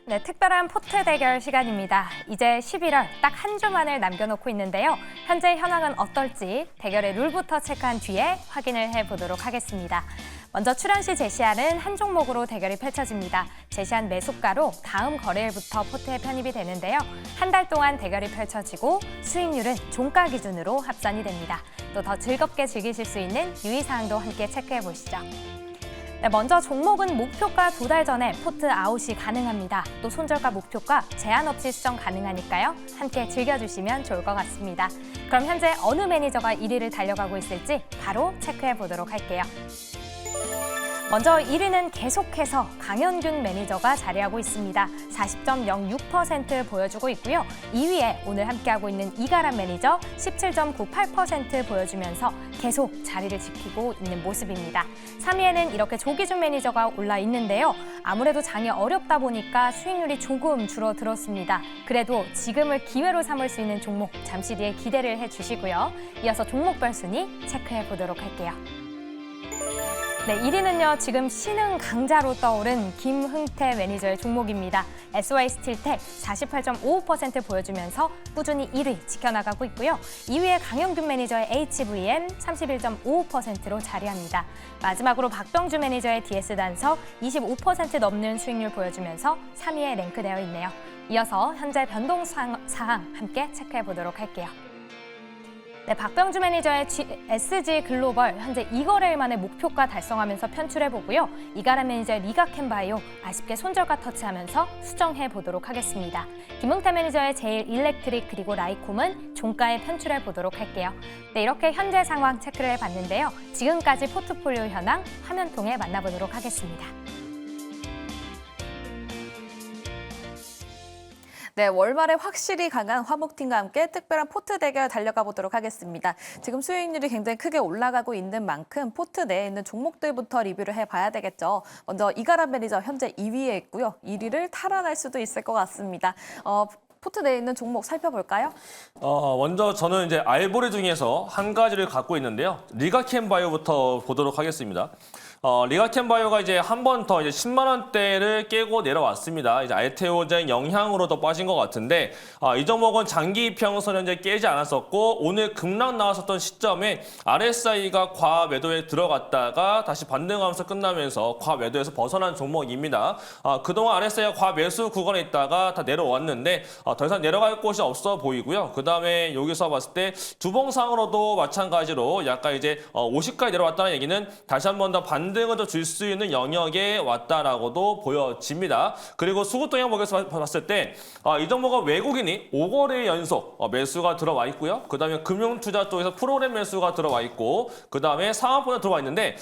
네, 특별한 포트 대결 시간입니다. 이제 11월 딱 한 주만을 남겨놓고 있는데요. 현재 현황은 어떨지 대결의 룰부터 체크한 뒤에 확인을 해보도록 하겠습니다. 먼저 출연 시 제시하는 한 종목으로 대결이 펼쳐집니다. 제시한 매수가로 다음 거래일부터 포트에 편입이 되는데요. 한 달 동안 대결이 펼쳐지고 수익률은 종가 기준으로 합산이 됩니다. 또 더 즐겁게 즐기실 수 있는 유의사항도 함께 체크해 보시죠. 네, 먼저 종목은 목표가 2달 전에 포트 아웃이 가능합니다. 또 손절가 목표가 제한 없이 수정 가능하니까요. 함께 즐겨주시면 좋을 것 같습니다. 그럼 현재 어느 매니저가 1위를 달려가고 있을지 바로 체크해 보도록 할게요. 먼저 1위는 계속해서 강현균 매니저가 자리하고 있습니다. 40.06% 보여주고 있고요. 2위에 오늘 함께하고 있는 이가람 매니저 17.98% 보여주면서 계속 자리를 지키고 있는 모습입니다. 3위에는 이렇게 조기준 매니저가 올라 있는데요. 아무래도 장이 어렵다 보니까 수익률이 조금 줄어들었습니다. 그래도 지금을 기회로 삼을 수 있는 종목 잠시 뒤에 기대를 해주시고요. 이어서 종목별 순위 체크해 보도록 할게요. 네, 1위는요. 지금 신흥 강자로 떠오른 김흥태 매니저의 종목입니다. SY스틸텍 48.55% 보여주면서 꾸준히 1위 지켜나가고 있고요. 2위에 강영균 매니저의 HVM 31.55%로 자리합니다. 마지막으로 박병주 매니저의 DS단서 25% 넘는 수익률 보여주면서 3위에 랭크되어 있네요. 이어서 현재 변동 사항 함께 체크해 보도록 할게요. 네, 박병주 매니저의 SG 글로벌 현재 2거래일 만에 목표가 달성하면서 편출해보고요. 이가람 매니저의 리가캔바이오 아쉽게 손절가 터치하면서 수정해 보도록 하겠습니다. 김흥태 매니저의 제일 일렉트릭 그리고 라이콤은 종가에 편출해보도록 할게요. 네, 이렇게 현재 상황 체크를 해봤는데요. 지금까지 포트폴리오 현황 화면 통해 만나보도록 하겠습니다. 네, 월말에 확실히 강한 화목팀과 함께 특별한 포트 대결 달려가 보도록 하겠습니다. 지금 수익률이 굉장히 크게 올라가고 있는 만큼 포트 내에 있는 종목들부터 리뷰를 해봐야 되겠죠. 먼저 이가람 매니저 현재 2위에 있고요. 1위를 탈환할 수도 있을 것 같습니다. 포트 내에 있는 종목 살펴볼까요? 먼저 저는 이제 알보리 중에서 한 가지를 갖고 있는데요. 리가캔바이오부터 보도록 하겠습니다. 리가캔바이오가 이제 한 번 더 이제 10만 원대를 깨고 내려왔습니다. 이제 알테오젠 영향으로 더 빠진 것 같은데 이 종목은 장기 이평선 현재 깨지 않았었고 오늘 급락 나왔었던 시점에 RSI가 과매도에 들어갔다가 다시 반등하면서 끝나면서 과매도에서 벗어난 종목입니다. 그동안 RSI가 과매수 구간에 있다가 다 내려왔는데 더 이상 내려갈 곳이 없어 보이고요. 그 다음에 여기서 봤을 때 주봉상으로도 마찬가지로 약간 이제 50까지 내려왔다는 얘기는 다시 한 번 더 반등을 더 줄 수 있는 영역에 왔다라고도 보여집니다. 그리고 수급 동향목에서 봤을 때 이 종목은 외국인이 5거래 연속 매수가 들어와 있고요. 그 다음에 금융투자 쪽에서 프로그램 매수가 들어와 있고 그 다음에 상한권에 들어와 있는데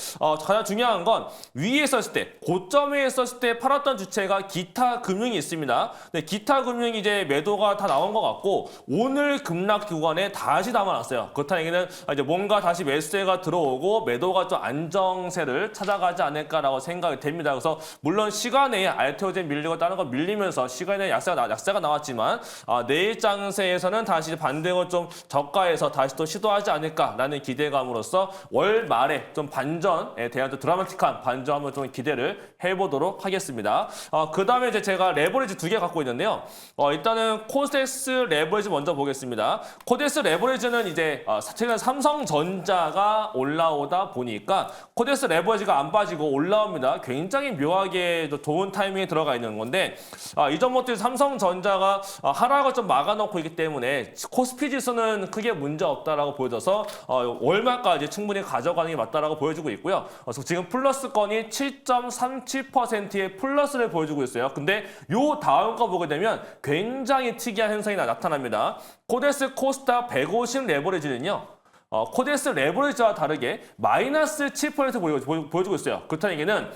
가장 중요한 건 위에 있었을 때 고점에 있었을 때 팔았던 주체가 기타 금융이 있습니다. 근데 기타 금융이 이제 매도가 다 나온 것 같고 오늘 급락 구간에 다시 담아놨어요. 그렇다는 얘기는 이제 뭔가 다시 매수세가 들어오고 매도가 좀 안정세를 찾아가지 않을까라고 생각이 됩니다. 그래서 물론 시간에 알테오젠 밀리고 다른 거 밀리면서 시간에 약세가 나왔지만 내일 장세에서는 다시 반등을 좀 저가에서 다시 또 시도하지 않을까라는 기대감으로써 월 말에 좀 반전에 대한 좀 드라마틱한 반전을 좀 기대를 해보도록 하겠습니다. 그 다음에 이제 제가 레버리지 2개 갖고 있는데요. 일단은 코데스 레버리지 먼저 보겠습니다. 코데스 레버리지는 이제 최근 삼성전자가 올라오다 보니까 코데스 레버리지가 안 빠지고 올라옵니다. 굉장히 묘하게 좋은 타이밍에 들어가 있는 건데 이 종목들 삼성전자가 하락을 좀 막아놓고 있기 때문에 코스피 지수는 크게 문제 없다라고 보여져서 월말까지 충분히 가져가는 게 맞다라고 보여주고 있고요. 그래서 지금 플러스권이 7.37%의 플러스를 보여주고 있어요. 근데 요 다음 거 보게 되면 굉장히 특이한 현상이 나타납니다. 코데스 코스닥 150 레버리지는요. 코데스 레버리지와 다르게 마이너스 7% 보여주고 있어요. 그렇다는 얘기는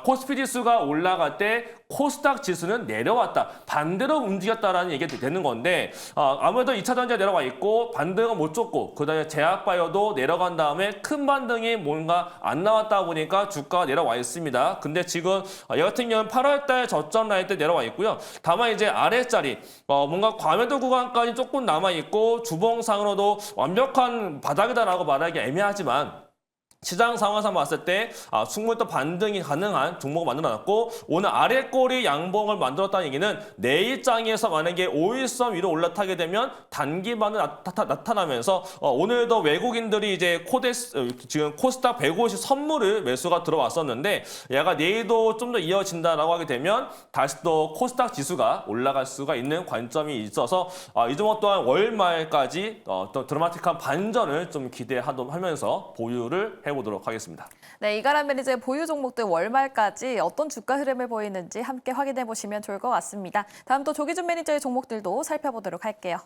코스피 지수가 올라갈 때 코스닥 지수는 내려왔다. 반대로 움직였다라는 얘기가 되는 건데 아무래도 2차전지가 내려와 있고 반등은 못 줬고 그다음에 제약바이오도 내려간 다음에 큰 반등이 뭔가 안 나왔다 보니까 주가가 내려와 있습니다. 근데 지금 얘 같은 경우는 8월달 저점 라인 때 내려와 있고요. 다만 이제 아래자리 뭔가 과매도 구간까지 조금 남아 있고 주봉상으로도 완벽한 바닥이다라고 말하기 애매하지만 시장 상황에서 봤을 때 충분히 또 반등이 가능한 종목을 만들어놨고 오늘 아래 꼬리 양봉을 만들었다는 얘기는 내일장에서 만약에 5일선 위로 올라타게 되면 단기반은 나타나면서 오늘도 외국인들이 이제 지금 코스닥 150 선물을 매수가 들어왔었는데 얘가 내일도 좀 더 이어진다라고 하게 되면 다시 또 코스닥 지수가 올라갈 수가 있는 관점이 있어서 이 종목 또한 월 말까지 또 드라마틱한 반전을 좀 기대하면서 보유를 해보도록 하겠습니다. 네, 이가람 매니저의 보유 종목들 월말까지 어떤 주가 흐름을 보이는지 함께 확인해 보시면 좋을 것 같습니다. 다음 또 조기준 매니저의 종목들도 살펴보도록 할게요.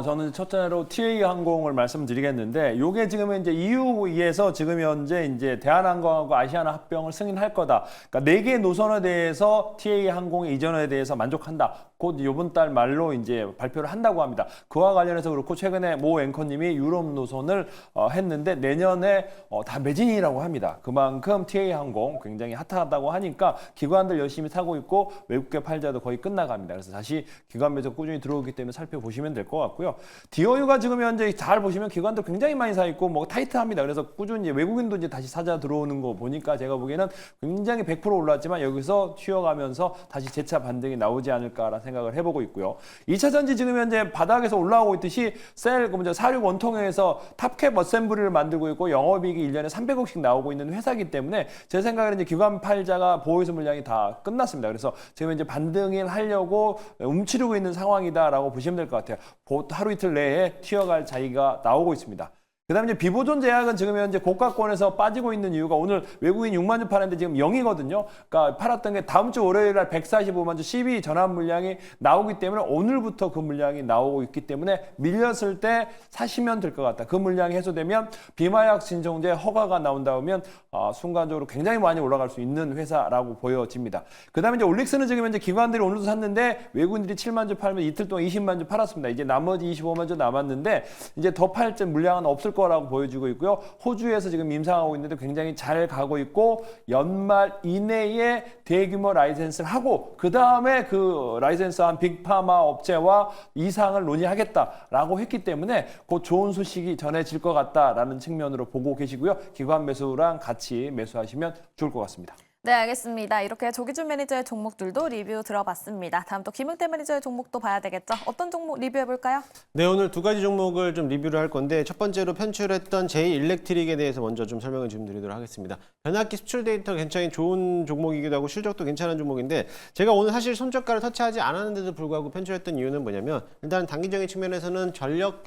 저는 첫째로 TA항공을 말씀드리겠는데, 요게 지금 이제 EU에서 지금 현재 이제 대한항공하고 아시아나 합병을 승인할 거다. 그러니까 4개 노선에 대해서 TA항공의 이전에 대해서 만족한다. 곧 이번 달 말로 이제 발표를 한다고 합니다. 그와 관련해서 그렇고 최근에 모 앵커님이 유럽 노선을 했는데 내년에 다 매진이라고 합니다. 그만큼 TA항공 굉장히 핫하다고 하니까 기관들 열심히 사고 있고 외국계 팔자도 거의 끝나갑니다. 그래서 다시 기관 매수 꾸준히 들어오기 때문에 살펴보시면 될 것 같고요. 디어유가 지금 현재 잘 보시면 기관들 굉장히 많이 사 있고 뭐 타이트합니다. 그래서 꾸준히 외국인도 이제 다시 사자 들어오는 거 보니까 제가 보기에는 굉장히 100% 올랐지만 여기서 쉬어가면서 다시 재차 반등이 나오지 않을까라는 생각을 해보고 있고요. 2차 전지 지금 현재 바닥에서 올라오고 있듯이 사륙 원통에서 탑캡 어셈블리를 만들고 있고 영업이익이 1년에 300억씩 나오고 있는 회사이기 때문에 제 생각에는 이제 기관 팔자가 보유수 물량이 다 끝났습니다. 그래서 지금 이제 반등을 하려고 움츠리고 있는 상황이다라고 보시면 될 것 같아요. 하루 이틀 내에 튀어갈 자리가 나오고 있습니다. 그다음에 이제 비보존 제약은 지금 현재 고가권에서 빠지고 있는 이유가 오늘 외국인 6만 주 팔았는데 지금 0이거든요. 그러니까 팔았던 게 다음 주 월요일 날 145만 주 12 전환 물량이 나오기 때문에 오늘부터 그 물량이 나오고 있기 때문에 밀렸을 때 사시면 될 것 같다. 그 물량이 해소되면 비마약 진통제 허가가 나온다면 순간적으로 굉장히 많이 올라갈 수 있는 회사라고 보여집니다. 그다음에 이제 올릭스는 지금 현재 기관들이 오늘도 샀는데 외국인들이 7만 주 팔면 이틀 동안 20만 주 팔았습니다. 이제 나머지 25만 주 남았는데 이제 더 팔 물량은 없을 거라고 보여지고 있고요. 호주에서 지금 임상하고 있는데 굉장히 잘 가고 있고 연말 이내에 대규모 라이센스를 하고 그 다음에 그 라이센스한 빅파마 업체와 이상을 논의하겠다라고 했기 때문에 곧 좋은 소식이 전해질 것 같다라는 측면으로 보고 계시고요. 기관 매수랑 같이 매수하시면 좋을 것 같습니다. 네, 알겠습니다. 이렇게 조기준 매니저의 종목들도 리뷰 들어봤습니다. 다음 또 김은태 매니저의 종목도 봐야 되겠죠? 어떤 종목 리뷰해볼까요? 네, 오늘 두 가지 종목을 좀 리뷰를 할 건데 첫 번째로 편출했던 제이일렉트릭에 대해서 먼저 좀 설명을 좀 드리도록 하겠습니다. 변압기 수출 데이터 굉장히 좋은 종목이기도 하고 실적도 괜찮은 종목인데 제가 오늘 사실 손저가를 터치하지 않았는데도 불구하고 편출했던 이유는 뭐냐면 일단 단기적인 측면에서는 전력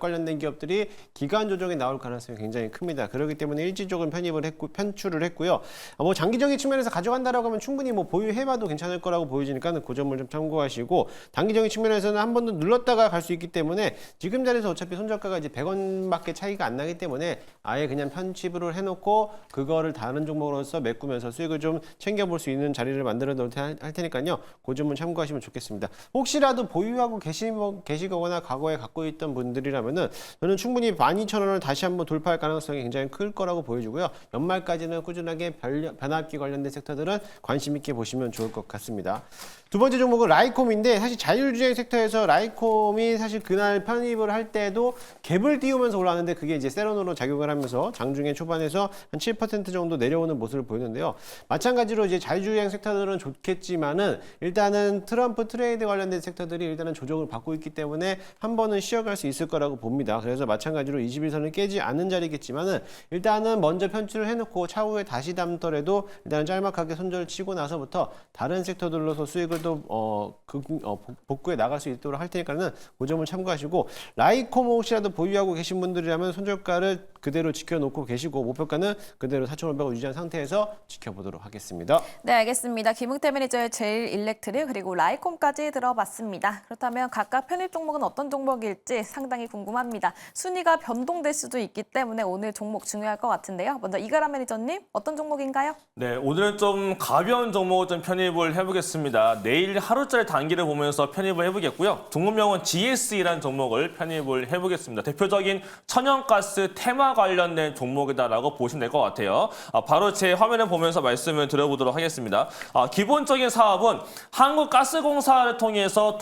관련된 기업들이 기간 조정이 나올 가능성이 굉장히 큽니다. 그렇기 때문에 일지적으로 편출을 했고요. 뭐 장기적인 측면에서 가져간다라고 하면 충분히 뭐 보유해봐도 괜찮을 거라고 보여지니까 그 점을 좀 참고하시고 단기적인 측면에서는 한 번 더 눌렀다가 갈 수 있기 때문에 지금 자리에서 어차피 손저가가 이제 100원밖에 차이가 안 나기 때문에 아예 그냥 편집을 해놓고 그거를 다른 종목으로서 메꾸면서 수익을 좀 챙겨볼 수 있는 자리를 만들어 놓을 할 테니까요. 그 점은 참고하시면 좋겠습니다. 혹시라도 보유하고 계시거나 과거에 갖고 있던 분들이라면은 저는 충분히 12,000원을 다시 한번 돌파할 가능성이 굉장히 클 거라고 보여지고요. 연말까지는 꾸준하게 변압기 관련된 섹터들은 관심 있게 보시면 좋을 것 같습니다. 두 번째 종목은 라이콤인데 사실 자율주행 섹터에서 라이콤이 사실 그날 편입을 할 때도 갭을 띄우면서 올라왔는데 그게 이제 세런으로 작용을 하면서 장중에 초반에서 한 7% 정도 내려오는 모습을 보이는데요. 마찬가지로 이제 자율주행 섹터들은 좋겠지만은 일단은 트럼프 트레이드 관련된 섹터들이 일단은 조정을 받고 있기 때문에 한 번은 쉬어갈 수 있을 거라고 봅니다. 그래서 마찬가지로 21선을 깨지 않는 자리겠지만은 일단은 먼저 편출을 해놓고 차후에 다시 담더라도 일단은 짤막하게 손절 치고 나서부터 다른 섹터들로서 수익을 또 복구해 나갈 수 있도록 할 테니까는 그 점을 참고하시고 라이콤 혹시라도 보유하고 계신 분들이라면 손절가를 그대로 지켜놓고 계시고 목표가는 그대로 4,500원 유지한 상태에서 지켜보도록 하겠습니다. 네, 알겠습니다. 김은태 매니저의 제일일렉트릭 그리고 라이콤까지 들어봤습니다. 그렇다면 각각 편입 종목은 어떤 종목일지 상당히 궁금합니다. 순위가 변동될 수도 있기 때문에 오늘 종목 중요할 것 같은데요. 먼저 이가람 매니저님 어떤 종목인가요? 네, 오늘은 좀 가벼운 종목을 좀 편입을 해보겠습니다. 내일 하루짜리 단기를 보면서 편입을 해보겠고요. 종목명은 GSE라는 종목을 편입을 해보겠습니다. 대표적인 천연가스 테마 관련된 종목이다라고 보시면 될 것 같아요. 바로 제 화면을 보면서 말씀을 드려보도록 하겠습니다. 기본적인 사업은 한국가스공사를 통해서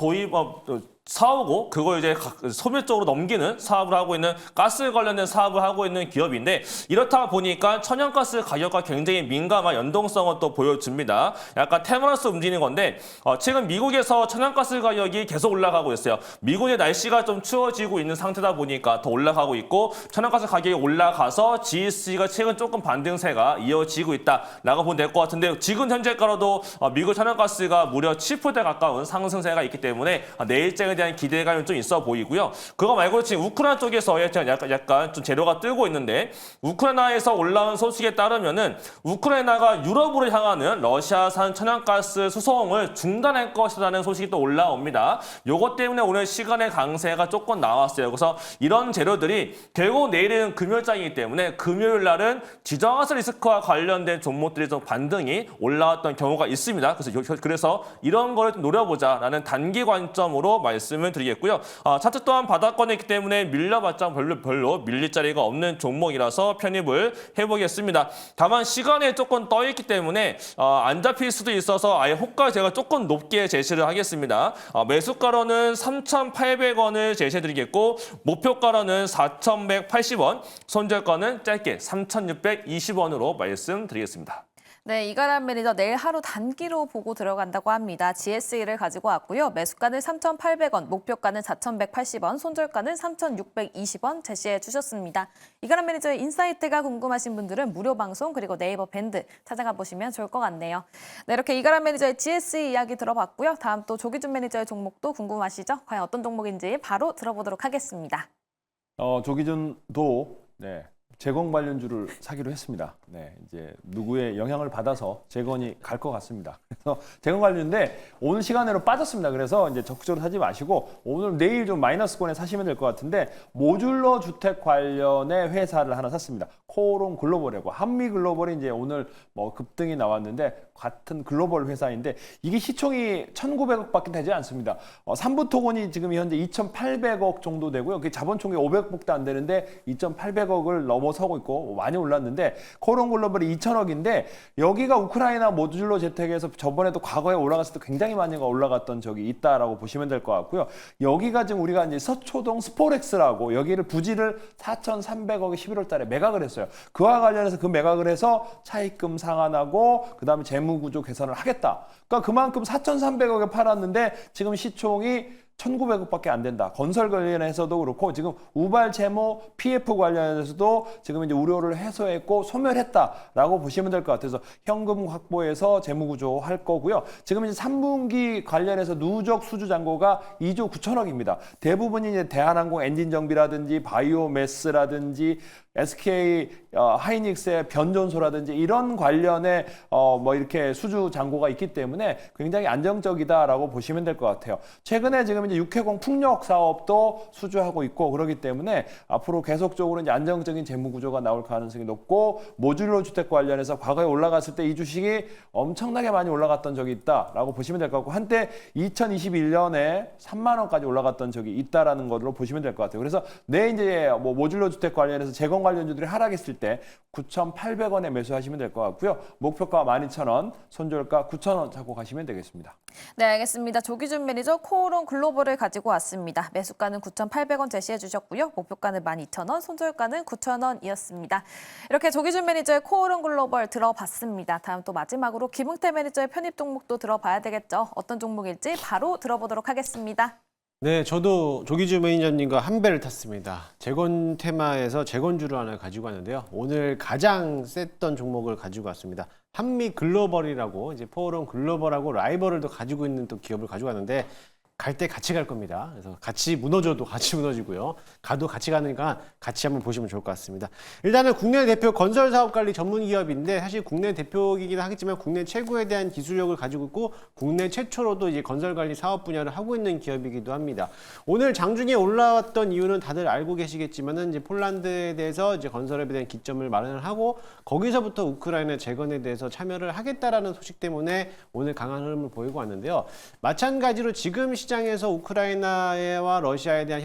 사오고 그걸 이제 소멸 쪽으로 넘기는 사업을 하고 있는 가스 관련된 사업을 하고 있는 기업인데 이렇다 보니까 천연가스 가격과 굉장히 민감한 연동성을 또 보여줍니다. 약간 테마로서 움직이는 건데 최근 미국에서 천연가스 가격이 계속 올라가고 있어요. 미국의 날씨가 좀 추워지고 있는 상태다 보니까 더 올라가고 있고 천연가스 가격이 올라가서 GS가 최근 조금 반등세가 이어지고 있다라고 보면 될 것 같은데 지금 현재가로도 미국 천연가스가 무려 7% 가까운 상승세가 있기 때문에 내일장에 대한 기대감이 좀 있어 보이고요. 그거 말고 지금 우크라이나 쪽에서 약간 좀 재료가 뜨고 있는데 우크라이나에서 올라온 소식에 따르면은 우크라이나가 유럽으로 향하는 러시아산 천연가스 수송을 중단할 것이라는 소식이 또 올라옵니다. 요것 때문에 오늘 시간의 강세가 조금 나왔어요. 그래서 이런 재료들이 결국 내일은 금요일장이기 때문에 금요일 날은 지정학세 리스크와 관련된 종목들이 좀 반등이 올라왔던 경우가 있습니다. 그래서 이런 거를 좀 노려보자라는 단기 관점으로 말씀을 드리겠고요. 차트 또한 바닥권에 있기 때문에 밀려봤자 별로 밀릴 자리가 없는 종목이라서 편입을 해보겠습니다. 다만 시간에 조금 떠있기 때문에 안 잡힐 수도 있어서 아예 호가 제가 조금 높게 제시를 하겠습니다. 매수가로는 3,800원을 제시해드리겠고 목표가로는 4,180원, 손절가는 짧게 3,620원으로 말씀드리겠습니다. 네, 이가람 매니저 내일 하루 단기로 보고 들어간다고 합니다. GSE를 가지고 왔고요. 매수가는 3,800원, 목표가는 4,180원, 손절가는 3,620원 제시해 주셨습니다. 이가람 매니저의 인사이트가 궁금하신 분들은 무료 방송 그리고 네이버 밴드 찾아가 보시면 좋을 것 같네요. 네, 이렇게 이가람 매니저의 GSE 이야기 들어봤고요. 다음 또 조기준 매니저의 종목도 궁금하시죠? 과연 어떤 종목인지 바로 들어보도록 하겠습니다. 조기준도 재건 관련주를 사기로 했습니다. 이제 누구의 영향을 받아서 재건이 갈 것 같습니다. 그래서 재건 관련인데 오늘 시간으로 빠졌습니다. 그래서 이제 적극적으로 사지 마시고 오늘 내일 좀 마이너스권에 사시면 될 것 같은데 모듈러 주택 관련의 회사를 하나 샀습니다. 코오롱 글로벌이고 한미 글로벌이 이제 오늘 뭐 급등이 나왔는데 같은 글로벌 회사인데 이게 시총이 1,900억밖에 되지 않습니다. 3부 토건이 지금 현재 2,800억 정도 되고요. 그 자본 총액 500억도 안 되는데 2,800억을 넘어서고 있고 많이 올랐는데 코오롱 글로벌이 2,000억인데 여기가 우크라이나 모듈러 주택에서 저번에도 과거에 올라갔을 때 굉장히 많이 올라갔던 적이 있다라고 보시면 될 것 같고요. 여기가 지금 우리가 이제 서초동 스포렉스라고 여기를 부지를 4,300억에 11월 달에 매각을 했어요. 그와 관련해서 그 매각을 해서 차입금 상환하고 그다음에 재무구조 개선을 하겠다. 그러니까 그만큼 4,300억에 팔았는데 지금 시총이 1,900억밖에 안 된다. 건설 관련해서도 그렇고 지금 우발 채무 PF 관련해서도 지금 이제 우려를 해소했고 소멸했다라고 보시면 될 것 같아서 현금 확보해서 재무구조 할 거고요. 지금 이제 3분기 관련해서 누적 수주 잔고가 2조 9천억입니다. 대부분이 이제 대한항공 엔진 정비라든지 바이오매스라든지 SK 하이닉스의 변전소라든지 이런 관련의 뭐 이렇게 수주 잔고가 있기 때문에 굉장히 안정적이다라고 보시면 될 것 같아요. 최근에 지금 이제 육해공 풍력 사업도 수주하고 있고 그렇기 때문에 앞으로 계속적으로 이제 안정적인 재무 구조가 나올 가능성이 높고 모듈러 주택 관련해서 과거에 올라갔을 때 이 주식이 엄청나게 많이 올라갔던 적이 있다라고 보시면 될 것 같고 한때 2021년에 3만 원까지 올라갔던 적이 있다라는 것으로 보시면 될 것 같아요. 그래서 이제 뭐 모듈러 주택 관련해서 재건 관련주들이 하락했을 때 9,800원에 매수하시면 될 것 같고요. 목표가 12,000원, 손절가 9,000원 잡고 가시면 되겠습니다. 네, 알겠습니다. 조기준 매니저 코오롱 글로벌을 가지고 왔습니다. 매수가는 9,800원 제시해 주셨고요. 목표가는 12,000원, 손절가는 9,000원이었습니다. 이렇게 조기준 매니저의 코오롱 글로벌 들어봤습니다. 다음 또 마지막으로 김흥태 매니저의 편입 종목도 들어봐야 되겠죠. 어떤 종목일지 바로 들어보도록 하겠습니다. 네, 저도 조기주 매니저님과 한 배를 탔습니다. 재건 테마에서 재건주를 하나 가지고 왔는데요. 오늘 가장 셌던 종목을 가지고 왔습니다. 한미 글로벌이라고 이제 포럼 글로벌하고 라이벌을 또 가지고 있는 또 기업을 가지고 왔는데 갈 때 같이 갈 겁니다. 그래서 같이 무너져도 같이 무너지고요. 가도 같이 가니까 같이 한번 보시면 좋을 것 같습니다. 일단은 국내 대표 건설사업관리 전문 기업인데 사실 국내 대표이긴 하겠지만 국내 최고에 대한 기술력을 가지고 있고 국내 최초로도 이제 건설관리 사업 분야를 하고 있는 기업이기도 합니다. 오늘 장중에 올라왔던 이유는 다들 알고 계시겠지만은 이제 폴란드에 대해서 이제 건설에 대한 기점을 마련을 하고 거기서부터 우크라이나 재건에 대해서 참여를 하겠다라는 소식 때문에 오늘 강한 흐름을 보이고 왔는데요. 마찬가지로 지금 시장에서 우크라이나와 러시아에 대한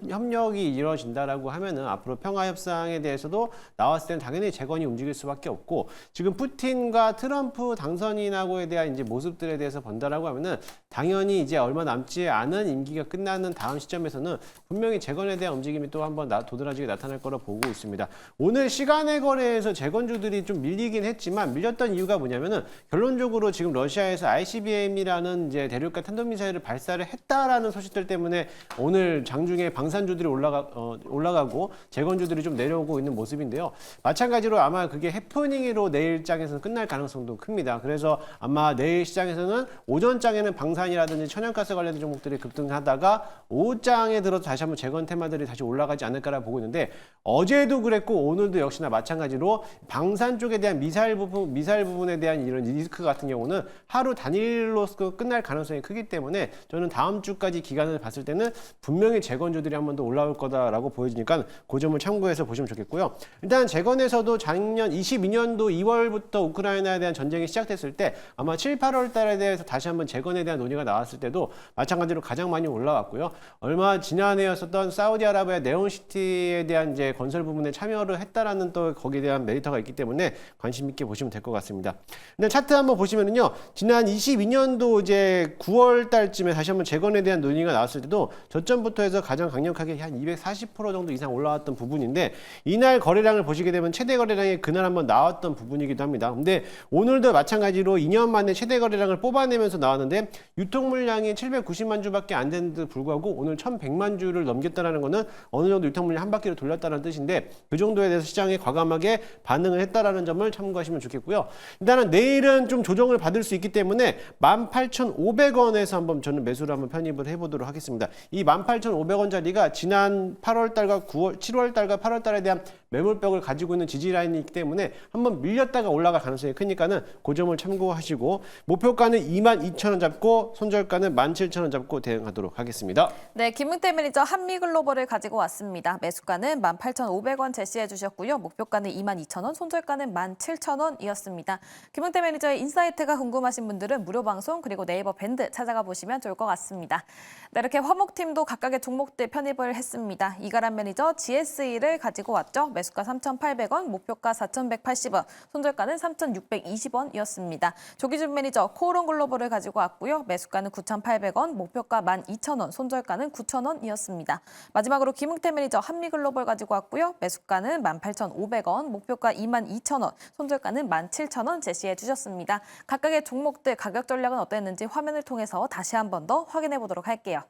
협력이 이루어진다라고 하면은 앞으로 평화 협상에 대해서도 나왔을 때는 당연히 재건이 움직일 수밖에 없고, 지금 푸틴과 트럼프 당선인하고에 대한 이제 모습들에 대해서 본다라고 하면은 당연히 이제 얼마 남지 않은 임기가 끝나는 다음 시점에서는 분명히 재건에 대한 움직임이 또 한번 도드라지게 나타날 거라 보고 있습니다. 오늘 시간의 거래에서 재건주들이 좀 밀리긴 했지만, 밀렸던 이유가 뭐냐면은 결론적으로 지금 러시아에서 ICBM이라는 이제 대륙간 탄도미사일을 발사를 했다라는 소식들 때문에 오늘 장중에 방산주들이 올라가고 재건주들이 좀 내려오고 있는 모습인데요. 마찬가지로 아마 그게 해프닝으로 내일장에서는 끝날 가능성도 큽니다. 그래서 아마 내일 시장에서는 오전장에는 방산이라든지 천연가스 관련된 종목들이 급등하다가 오후장에 들어서 다시 한번 재건 테마들이 다시 올라가지 않을까라 보고 있는데, 어제도 그랬고 오늘도 역시나 마찬가지로 방산 쪽에 대한 미사일 부분에 대한 이런 리스크 같은 경우는 하루 단일로 끝날 가능성이 크기 때문에 저는 다음 주까지 기간을 봤을 때는 분명히 재건주들이 한 번 더 올라올 거다라고 보여지니까 그 점을 참고해서 보시면 좋겠고요. 일단 재건에서도 작년 22년도 2월부터 우크라이나에 대한 전쟁이 시작됐을 때 아마 7, 8월 달에 대해서 다시 한번 재건에 대한 논의가 나왔을 때도 마찬가지로 가장 많이 올라왔고요. 얼마 지난해였었던 사우디아라비아 네온시티에 대한 이제 건설 부분에 참여를 했다라는 또 거기에 대한 메리트가 있기 때문에 관심 있게 보시면 될 것 같습니다. 근데 차트 한번 보시면은요, 지난 22년도 이제 9월 달쯤에 다시 한번 재건에 대한 논의가 나왔을 때도 저점부터 해서 가장 강력하게 한 240% 정도 이상 올라왔던 부분인데, 이날 거래량을 보시게 되면 최대 거래량이 그날 한번 나왔던 부분이기도 합니다. 근데 오늘도 마찬가지로 2년 만에 최대 거래량을 뽑아내면서 나왔는데 유통 물량이 790만 주밖에 안 되는데도 불구하고 오늘 1100만 주를 넘겼다는 거는 어느 정도 유통 물량 한 바퀴를 돌렸다는 뜻인데, 그 정도에 대해서 시장이 과감하게 반응을 했다라는 점을 참고하시면 좋겠고요. 일단은 내일은 좀 조정을 받을 수 있기 때문에 18,500원에서 한번 저는 매수를 한번 편입을 해보도록 하겠습니다. 이 18,500원짜리가 지난 8월 달과 7월 달과 8월 달에 대한 매물벽을 가지고 있는 지지 라인이기 때문에 한번 밀렸다가 올라갈 가능성이 크니까는 그 점을 참고하시고, 목표가는 22,000원 잡고 손절가는 17,000원 잡고 대응하도록 하겠습니다. 네, 김은태 매니저 한미글로벌을 가지고 왔습니다. 매수가는 18,500원 제시해 주셨고요. 목표가는 22,000원, 손절가는 17,000원이었습니다. 김은태 매니저의 인사이트가 궁금하신 분들은 무료 방송 그리고 네이버 밴드 찾아가 보시면 좋을 것 같습니다. 네, 이렇게 화목팀도 각각의 종목들 편입을 했습니다. 이가람 매니저 GSE를 가지고 왔죠. 매수가 3,800원, 목표가 4,180원, 손절가는 3,620원이었습니다. 조기준 매니저 코오롱 글로벌을 가지고 왔고요. 매수가는 9,800원, 목표가 12,000원, 손절가는 9,000원이었습니다. 마지막으로 김웅태 매니저 한미글로벌 가지고 왔고요. 매수가는 18,500원, 목표가 22,000원, 손절가는 17,000원 제시해 주셨습니다. 각각의 종목들 가격 전략은 어땠는지 화면을 통해서 다시 한 번 더 확인해 보도록 할게요.